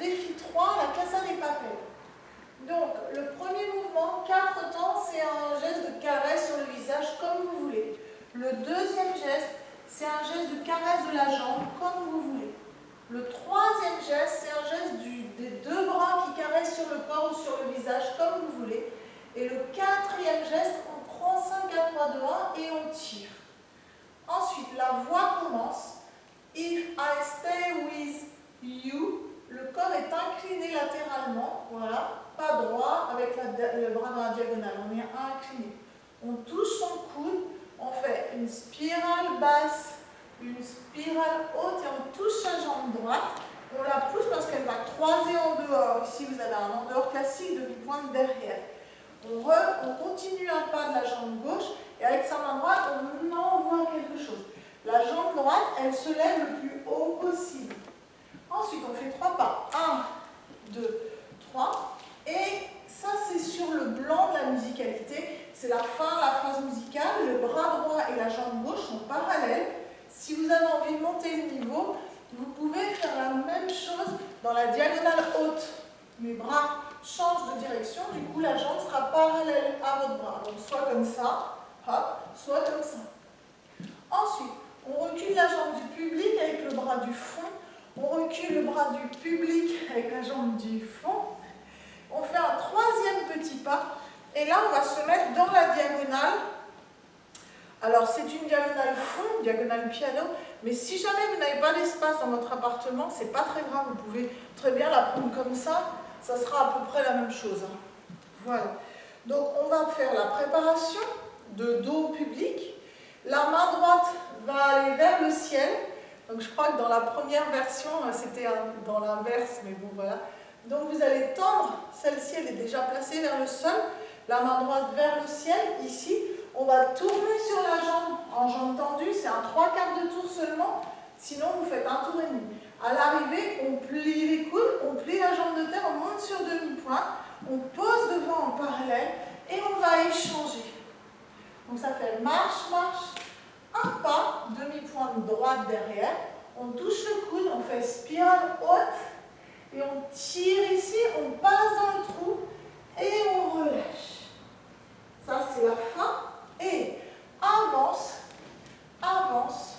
défi 3, la Casa de Papel. Donc, le premier mouvement, 4 temps, c'est un geste de caresse sur le visage, comme vous voulez. Le deuxième geste, c'est un geste de caresse de la jambe, comme vous voulez. Le troisième geste, c'est un geste des deux bras qui caressent sur le corps ou sur le visage, comme vous voulez. Et le quatrième geste, on prend 5 à 3, 2, 1 et on tire. Ensuite, la voix commence. If I stay with you, le corps est incliné latéralement, voilà, pas droit, avec le bras dans la diagonale, on est incliné. On touche son coude, on fait une spirale basse, une spirale haute et on touche sa jambe droite. On la pousse parce qu'elle va croiser en dehors. Ici, vous avez un en dehors classique de pointe derrière. On continue un pas de la jambe gauche et avec sa main droite, on envoie quelque chose. La jambe droite, elle se lève le plus haut possible. Ensuite, on fait 3 pas. 1, 2, 3. Et ça, c'est sur le blanc de la musicalité. C'est la fin de la phrase musicale. Le bras droit et la jambe gauche sont parallèles. Si vous avez envie de monter le niveau, vous pouvez faire la même chose dans la diagonale haute. Mes bras changent de direction, du coup la jambe sera parallèle à votre bras. Donc soit comme ça, hop, soit comme ça. Ensuite, on recule la jambe du public avec le bras du fond. On recule le bras du public avec la jambe du fond. On fait un troisième petit pas. Et là, on va se mettre dans la diagonale. Alors, c'est une diagonale fond, diagonale piano. Mais si jamais vous n'avez pas d'espace dans votre appartement, c'est pas très grave. Vous pouvez très bien la prendre comme ça. Ça sera à peu près la même chose. Voilà. Donc, on va faire la préparation de dos au public. La main droite va aller vers le ciel. Donc, je crois que dans la première version, c'était dans l'inverse, mais bon, voilà. Donc, vous allez tendre. Celle-ci, elle est déjà placée vers le sol. La main droite vers le ciel. Ici, on va tourner sur la jambe en jambe tendue. C'est un 3/4 de tour seulement. Sinon, vous faites un tour et demi. À l'arrivée, on plie les coudes, on plie la jambe de terre, on monte sur demi-pointe, on pose devant en parallèle et on va échanger. Donc ça fait marche, marche, un pas, demi-pointe droite derrière, on touche le coude, on fait spirale haute et on tire ici, on passe dans le trou et on relâche. Ça c'est la fin et avance, avance,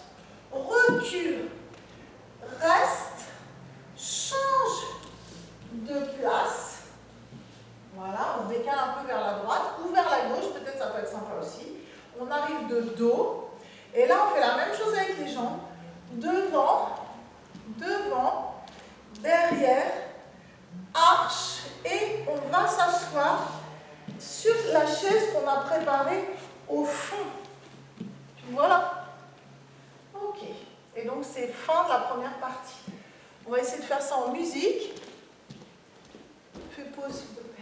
recule. Reste, change de place. Voilà, on se décale un peu vers la droite ou vers la gauche, peut-être ça peut être sympa aussi. On arrive de dos. Et là, on fait la même chose avec les jambes. Devant, devant, derrière, arche. Et on va s'asseoir sur la chaise qu'on a préparée au fond. Voilà. Ok. Et donc, c'est fin de la première partie. On va essayer de faire ça en musique. Fais pause, s'il te plaît.